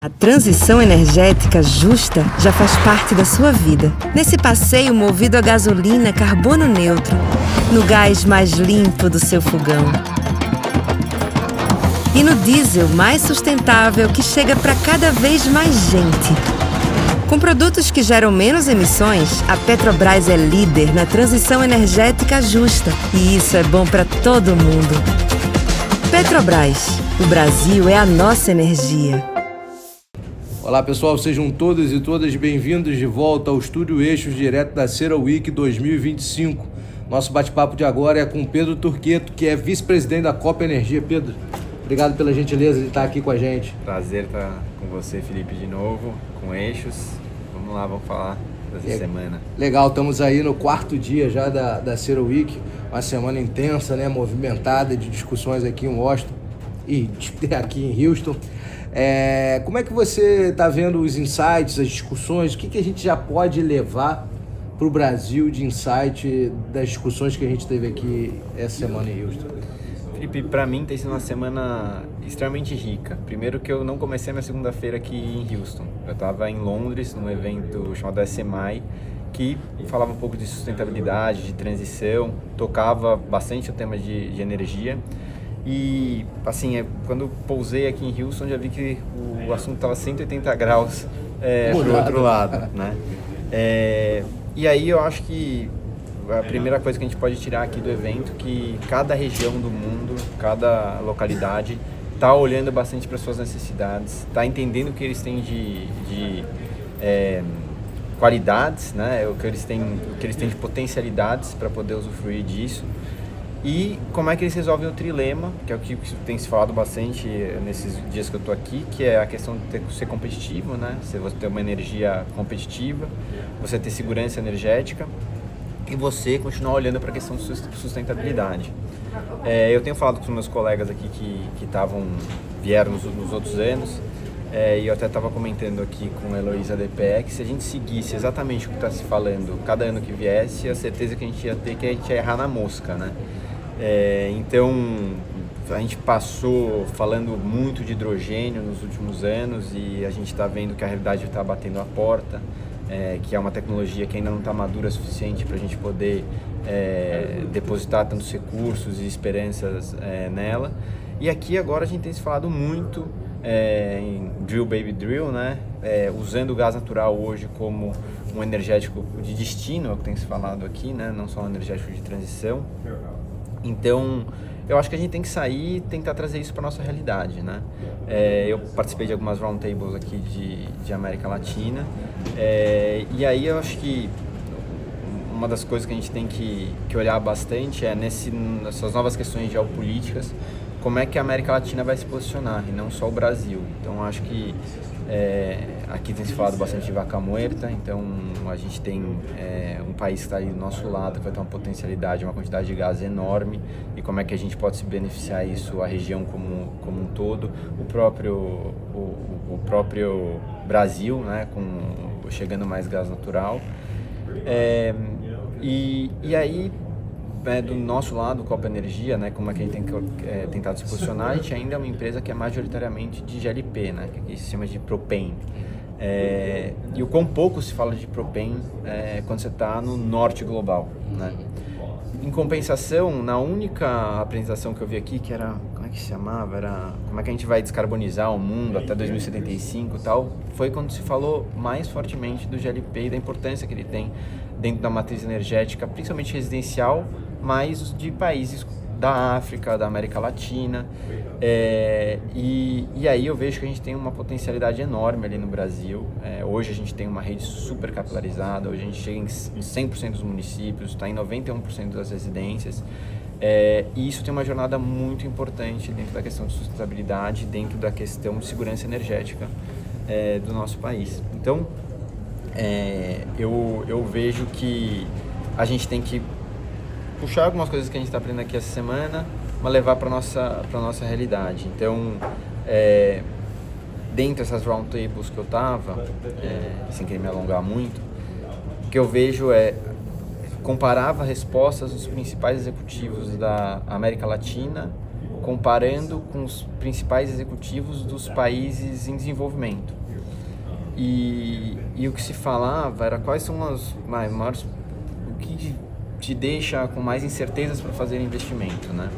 A transição energética justa já faz parte da sua vida. Nesse passeio movido a gasolina carbono neutro, no gás mais limpo do seu fogão. E no diesel mais sustentável que chega para cada vez mais gente. Com produtos que geram menos emissões, a Petrobras é líder na transição energética justa. E isso é bom para todo mundo. Petrobras, o Brasil é a nossa energia. Olá pessoal, sejam todos e todas bem-vindos de volta ao Estúdio Eixos, direto da CERAWeek 2025. Nosso bate-papo de agora é com Pedro Turqueto, que é vice-presidente da Copa Energia. Pedro, obrigado pela gentileza de estar aqui com a gente. Prazer estar com você, Felipe, de novo, com Eixos. Vamos lá, vamos falar dessa semana. Legal, estamos aí no quarto dia já da CERAWeek, uma semana intensa, né, movimentada de discussões aqui em Washington e aqui em Houston. Como é que você está vendo os insights, as discussões? O que a gente já pode levar para o Brasil de insight das discussões que a gente teve aqui essa semana em Houston? Felipe, para mim tem sido uma semana extremamente rica. Primeiro que eu não comecei a minha segunda-feira aqui em Houston. Eu estava em Londres, num evento chamado SMI, que falava um pouco de sustentabilidade, de transição, tocava bastante o tema de energia. E, assim, quando eu pousei aqui em Houston, já vi que o assunto estava 180 graus pro outro lado, né? E aí eu acho que a primeira coisa que a gente pode tirar aqui do evento é que cada região do mundo, cada localidade está olhando bastante para suas necessidades, está entendendo o que eles têm de qualidades, né? O que eles têm de potencialidades para poder usufruir disso. E como é que eles resolvem o trilema, que é o que tem se falado bastante nesses dias que eu estou aqui, que é a questão de ser competitivo, né? Se você ter uma energia competitiva, você ter segurança energética e você continuar olhando para a questão de sustentabilidade. Eu tenho falado com os meus colegas aqui que vieram nos outros anos, e eu até estava comentando aqui com a Heloísa DPE que se a gente seguisse exatamente o que está se falando cada ano que viesse, a certeza que a gente ia ter que a gente ia errar na mosca, né? Então, a gente passou falando muito de hidrogênio nos últimos anos e a gente está vendo que a realidade está batendo a porta, que é uma tecnologia que ainda não está madura o suficiente para a gente poder depositar tantos recursos e esperanças nela. E aqui agora a gente tem se falado muito em Drill Baby Drill, né? Usando o gás natural hoje como um energético de destino, é o que tem se falado aqui, né? Não só um energético de transição. Então, eu acho que a gente tem que sair e tentar trazer isso para a nossa realidade, né? Eu participei de algumas roundtables aqui de América Latina, e aí eu acho que uma das coisas que a gente tem que olhar bastante é nessas novas questões geopolíticas, como é que a América Latina vai se posicionar, e não só o Brasil. Então, acho que aqui tem se falado bastante de Vaca Muerta, então a gente tem um país que está ali do nosso lado, que vai ter uma potencialidade, uma quantidade de gás enorme, e como é que a gente pode se beneficiar isso, a região como um todo, o próprio Brasil, né, chegando mais gás natural. E aí, do nosso lado, Copa Energia, né, como é que a gente tem tentado se posicionar, a gente ainda é uma empresa que é majoritariamente de GLP, né, que aqui se chama de propane. E o quão pouco se fala de propane quando você está no norte global, né? Em compensação, na única apresentação que eu vi aqui, que era, como é que se chamava? Era como é que a gente vai descarbonizar o mundo até 2075 e tal, foi quando se falou mais fortemente do GLP e da importância que ele tem dentro da matriz energética, principalmente residencial, mas de países da África, da América Latina. E aí eu vejo que a gente tem uma potencialidade enorme ali no Brasil. Hoje a gente tem uma rede super capilarizada, hoje a gente chega em 100% dos municípios, está em 91% das residências. E isso tem uma jornada muito importante dentro da questão de sustentabilidade, dentro da questão de segurança energética do nosso país. Então, eu vejo que a gente tem que puxar algumas coisas que a gente está aprendendo aqui essa semana, mas levar para nossa realidade. Então, dentre essas roundtables que eu estava, sem querer me alongar muito, o que eu vejo comparava respostas dos principais executivos da América Latina comparando com os principais executivos dos países em desenvolvimento. E o que se falava era quais são as maiores, o que te deixa com mais incertezas para fazer investimento, né?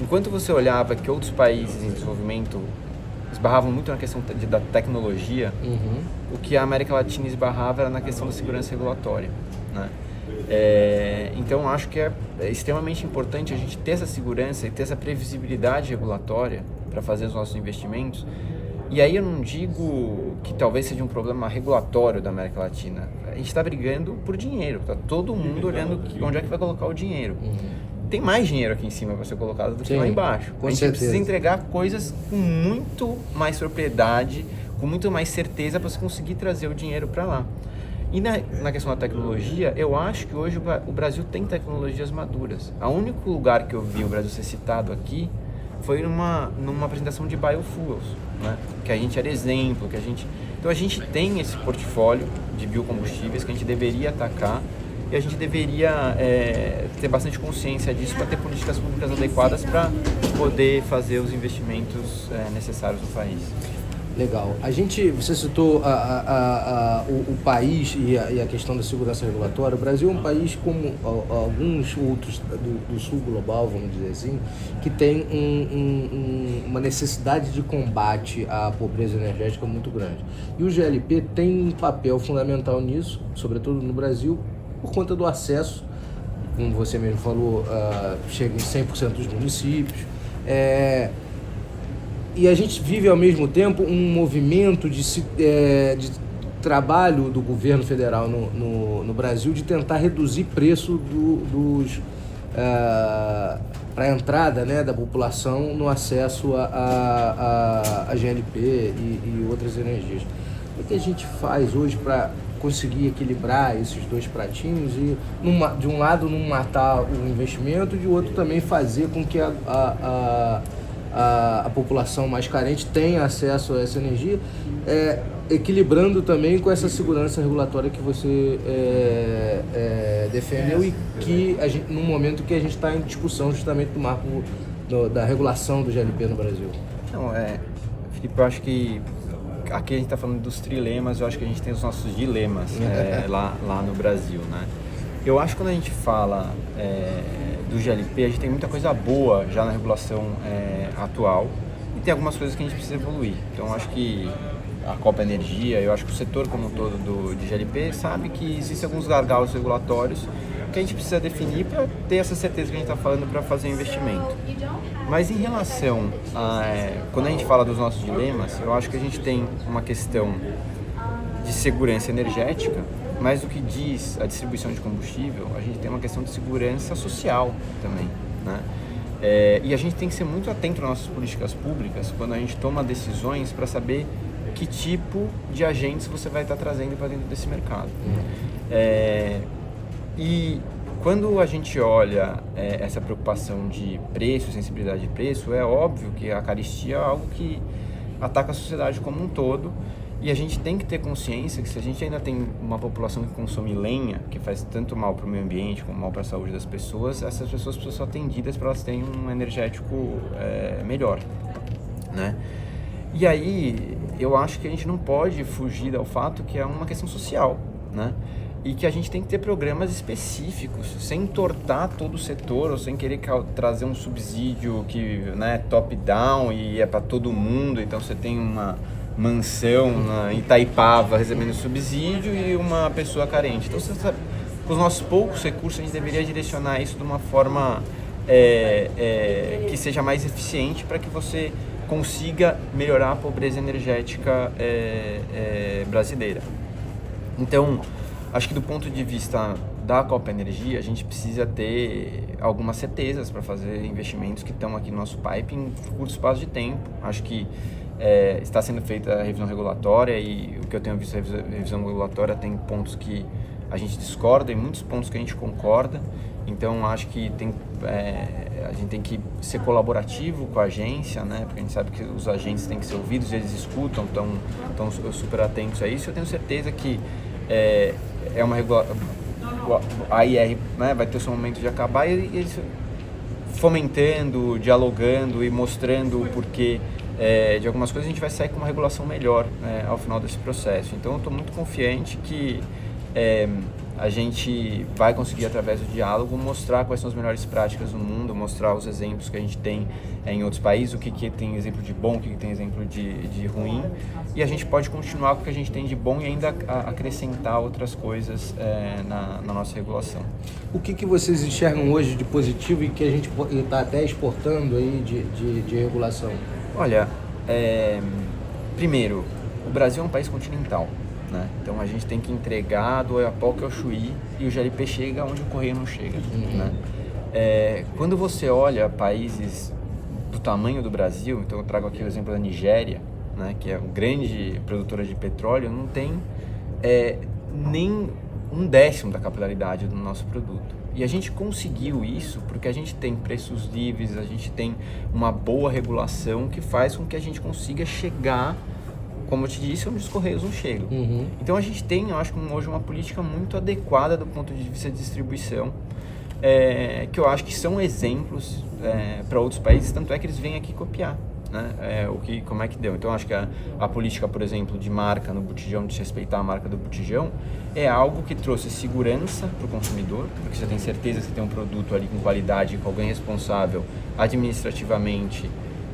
Enquanto você olhava que outros países em desenvolvimento esbarravam muito na questão da tecnologia, o que a América Latina esbarrava era na questão da segurança regulatória, né? Então acho que é extremamente importante a gente ter essa segurança e ter essa previsibilidade regulatória para fazer os nossos investimentos. E aí eu não digo que talvez seja um problema regulatório da América Latina. A gente está brigando por dinheiro, está todo mundo olhando onde é que vai colocar o dinheiro. Tem mais dinheiro aqui em cima para ser colocado do que lá embaixo. A gente precisa entregar coisas com muito mais propriedade, com muito mais certeza para você conseguir trazer o dinheiro para lá. E na questão da tecnologia, eu acho que hoje o Brasil tem tecnologias maduras. O único lugar que eu vi o Brasil ser citado aqui foi numa apresentação de biofuels, né? Que a gente era exemplo, Então a gente tem esse portfólio de biocombustíveis que a gente deveria atacar e a gente deveria ter bastante consciência disso para ter políticas públicas adequadas para poder fazer os investimentos necessários no país. Legal. Você citou o país e a questão da segurança regulatória. O Brasil é um país, como alguns outros do sul global, vamos dizer assim, que tem uma necessidade de combate à pobreza energética muito grande. E o GLP tem um papel fundamental nisso, sobretudo no Brasil, por conta do acesso, como você mesmo falou, chega em 100% dos municípios. E a gente vive, ao mesmo tempo, um movimento de trabalho do governo federal no Brasil de tentar reduzir preço para a entrada, né, da população no acesso a GLP e outras energias. O que a gente faz hoje para conseguir equilibrar esses dois pratinhos e, de um lado, não matar o investimento, e de outro também fazer com que a população mais carente tenha acesso a essa energia, equilibrando também com essa segurança regulatória que você defendeu e que no momento que a gente está em discussão justamente do marco da regulação do GLP no Brasil. Não, Felipe, eu acho que aqui a gente está falando dos trilemas, eu acho que a gente tem os nossos dilemas lá no Brasil, né? Eu acho que quando a gente fala do GLP, a gente tem muita coisa boa já na regulação atual e tem algumas coisas que a gente precisa evoluir. Então, eu acho que a Copa Energia, eu acho que o setor como um todo de GLP sabe que existem alguns gargalos regulatórios que a gente precisa definir para ter essa certeza que a gente está falando para fazer investimento. Mas em relação quando a gente fala dos nossos dilemas, eu acho que a gente tem uma questão de segurança energética, mas o que diz a distribuição de combustível, a gente tem uma questão de segurança social também, né? E a gente tem que ser muito atento nas nossas políticas públicas quando a gente toma decisões para saber que tipo de agentes você vai estar trazendo para dentro desse mercado. E quando a gente olha essa preocupação de preço, sensibilidade de preço, é óbvio que a carestia é algo que ataca a sociedade como um todo. E a gente tem que ter consciência que se a gente ainda tem uma população que consome lenha, que faz tanto mal para o meio ambiente como mal para a saúde das pessoas, essas pessoas precisam ser atendidas para elas terem um energético melhor, né? E aí, eu acho que a gente não pode fugir ao fato que é uma questão social, né? E que a gente tem que ter programas específicos, sem entortar todo o setor, ou sem querer trazer um subsídio que, né, top-down e é para todo mundo, então você tem uma mansão em Itaipava recebendo subsídio e uma pessoa carente. Então, você sabe, com os nossos poucos recursos, a gente deveria direcionar isso de uma forma que seja mais eficiente para que você consiga melhorar a pobreza energética brasileira. Então, acho que do ponto de vista da Copa Energia, a gente precisa ter algumas certezas para fazer investimentos que estão aqui no nosso pipe em curto espaço de tempo. Acho que está sendo feita a revisão regulatória e o que eu tenho visto, a revisão regulatória tem pontos que a gente discorda e muitos pontos que a gente concorda. Então, acho que a gente tem que ser colaborativo com a agência, né? Porque a gente sabe que os agentes têm que ser ouvidos, eles escutam, estão super atentos a isso. Eu tenho certeza que a IR, né, vai ter o seu momento de acabar e eles fomentando, dialogando e mostrando o porquê de algumas coisas, a gente vai sair com uma regulação melhor ao final desse processo. Então eu estou muito confiante que a gente vai conseguir, através do diálogo, mostrar quais são as melhores práticas no mundo, mostrar os exemplos que a gente tem em outros países, o que tem exemplo de bom, o que tem exemplo de ruim, e a gente pode continuar com o que a gente tem de bom e ainda acrescentar outras coisas na nossa regulação. O que vocês enxergam hoje de positivo e que a gente está até exportando aí de regulação? Olha, primeiro, o Brasil é um país continental, né? Então a gente tem que entregar do Oiapoque ao Chuí e o GLP chega onde o correio não chega. Né? Quando você olha países do tamanho do Brasil, então eu trago aqui o exemplo da Nigéria, né, que é uma grande produtora de petróleo, não tem nem 1/10 da capilaridade do nosso produto. E a gente conseguiu isso porque a gente tem preços livres, a gente tem uma boa regulação que faz com que a gente consiga chegar, como eu te disse, onde os correios não chegam. Então a gente tem, eu acho, hoje uma política muito adequada do ponto de vista de distribuição, que eu acho que são exemplos para outros países, tanto é que eles vêm aqui copiar. Né? Como é que deu. Então acho que a política, por exemplo, de marca no botijão, de respeitar a marca do botijão, é algo que trouxe segurança para o consumidor, porque você tem certeza que você tem um produto ali com qualidade, com alguém responsável administrativamente,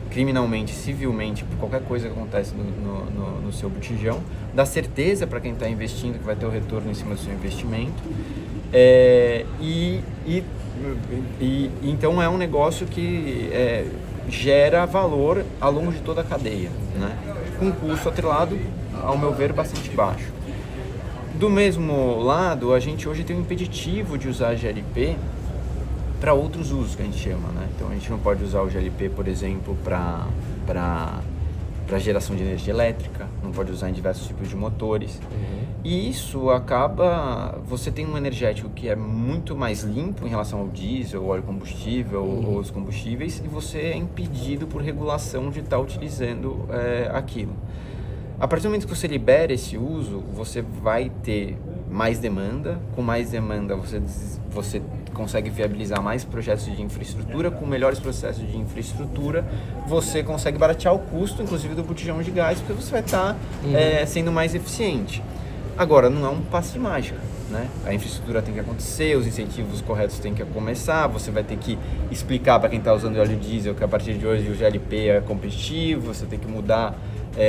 criminalmente, civilmente, por qualquer coisa que acontece no seu botijão, dá certeza para quem está investindo que vai ter o retorno em cima do seu investimento, então é um negócio que gera valor ao longo de toda a cadeia, né? Com um custo atrelado, ao meu ver, bastante baixo. Do mesmo lado, a gente hoje tem um impeditivo de usar GLP para outros usos, que a gente chama, né? Então a gente não pode usar o GLP, por exemplo, para geração de energia elétrica, não pode usar em diversos tipos de motores. E isso acaba, você tem um energético que é muito mais limpo em relação ao diesel, óleo combustível ou os combustíveis, e você é impedido por regulação de estar utilizando aquilo. A partir do momento que você libera esse uso, você vai ter mais demanda. Com mais demanda, você consegue viabilizar mais projetos de infraestrutura. Com melhores processos de infraestrutura, você consegue baratear o custo, inclusive, do botijão de gás, porque você vai estar sendo mais eficiente. Agora, não é um passe de mágica, né? A infraestrutura tem que acontecer, os incentivos corretos têm que começar, você vai ter que explicar para quem está usando óleo diesel que a partir de hoje o GLP é competitivo, você tem que mudar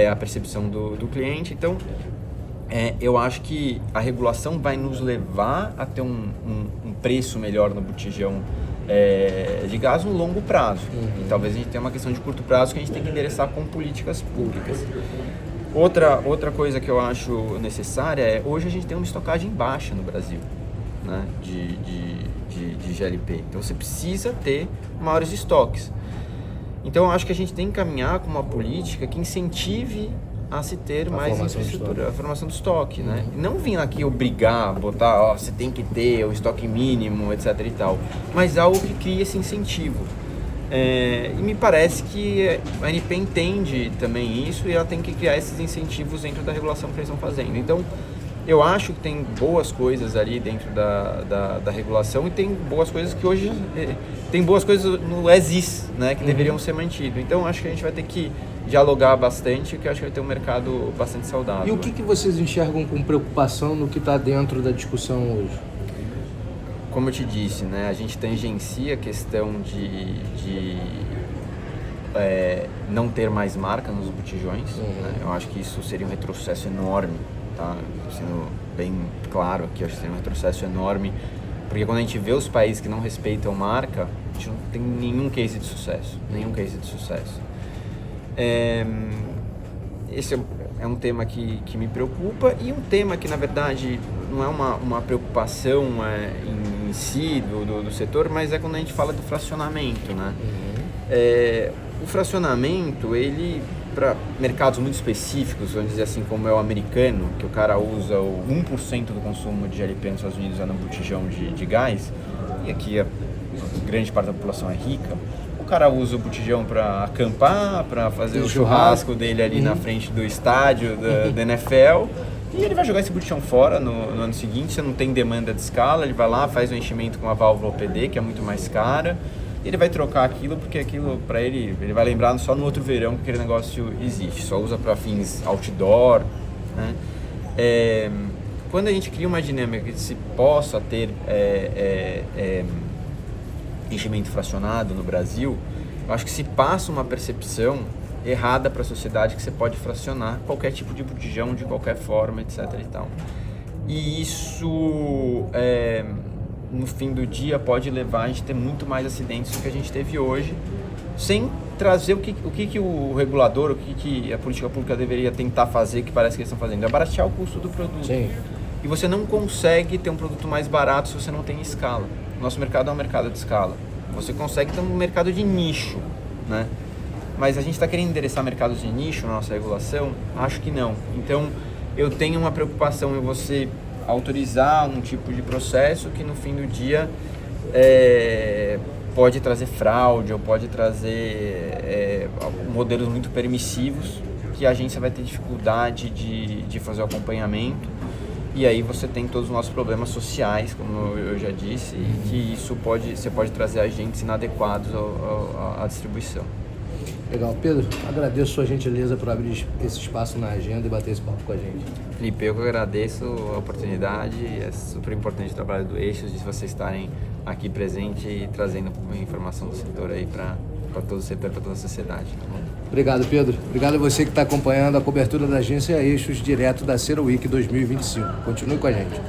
a percepção do cliente. Então, eu acho que a regulação vai nos levar a ter um preço melhor no botijão de gás no longo prazo. E talvez a gente tenha uma questão de curto prazo que a gente tem que endereçar com políticas públicas. Outra coisa que eu acho necessária hoje a gente tem uma estocagem baixa no Brasil, né, de GLP. Então você precisa ter maiores estoques. Então eu acho que a gente tem que caminhar com uma política que incentive a se ter mais infraestrutura, a formação do estoque, né? Não vir aqui obrigar, botar, você tem que ter o estoque mínimo, etc e tal, mas algo que crie esse incentivo. E me parece que a ANP entende também isso e ela tem que criar esses incentivos dentro da regulação que eles estão fazendo. Então, eu acho que tem boas coisas ali dentro da regulação e tem boas coisas que hoje... Tem boas coisas no as-is, né, que deveriam ser mantidas. Então, acho que a gente vai ter que dialogar bastante, que eu acho que vai ter um mercado bastante saudável. E o que vocês enxergam com preocupação no que está dentro da discussão hoje? Como eu te disse, né, a gente tangencia a questão de não ter mais marca nos botijões. Né? Eu acho que isso seria um retrocesso enorme, tá? Sendo bem claro aqui, eu acho que seria um retrocesso enorme, porque quando a gente vê os países que não respeitam marca, a gente não tem nenhum case de sucesso, Esse é um tema que me preocupa e um tema que, na verdade, não é uma preocupação em si do setor, mas é quando a gente fala do fracionamento, né? O fracionamento, ele, para mercados muito específicos, vamos dizer assim, como é o americano, que o cara usa o 1% do consumo de GLP nos Estados Unidos no botijão de gás, e aqui a grande parte da população é rica, o cara usa o botijão para acampar, para fazer o churrasco dele ali na frente do estádio da NFL, e ele vai jogar esse botijão fora no ano seguinte. Você não tem demanda de escala, ele vai lá, faz um enchimento com uma válvula OPD, que é muito mais cara, e ele vai trocar aquilo porque aquilo para ele vai lembrar só no outro verão que aquele negócio existe, só usa para fins outdoor, né? Quando a gente cria uma dinâmica que se possa ter enchimento fracionado no Brasil, eu acho que se passa uma percepção errada para a sociedade que você pode fracionar qualquer tipo de botijão de qualquer forma, etc. e tal. E isso, no fim do dia, pode levar a gente a ter muito mais acidentes do que a gente teve hoje, sem trazer o que o regulador, o que a política pública deveria tentar fazer, que parece que eles estão fazendo, é baratear o custo do produto. Sim. E você não consegue ter um produto mais barato se você não tem escala. Nosso mercado é um mercado de escala. Você consegue ter um mercado de nicho, né? Mas a gente está querendo endereçar mercados de nicho na nossa regulação? Acho que não. Então, eu tenho uma preocupação em você autorizar um tipo de processo que no fim do dia pode trazer fraude ou pode trazer modelos muito permissivos que a agência vai ter dificuldade de fazer o acompanhamento. E aí você tem todos os nossos problemas sociais, como eu já disse, e que isso você pode trazer agentes inadequados à distribuição. Legal. Pedro, agradeço a sua gentileza por abrir esse espaço na agenda e bater esse papo com a gente. Felipe, eu que agradeço a oportunidade, é super importante o trabalho do Eixos, de vocês estarem aqui presente e trazendo informação do setor aí para todo o setor, para toda a sociedade. Tá bom? Obrigado, Pedro. Obrigado a você que está acompanhando a cobertura da agência Eixos direto da Zero Week 2025. Continue com a gente.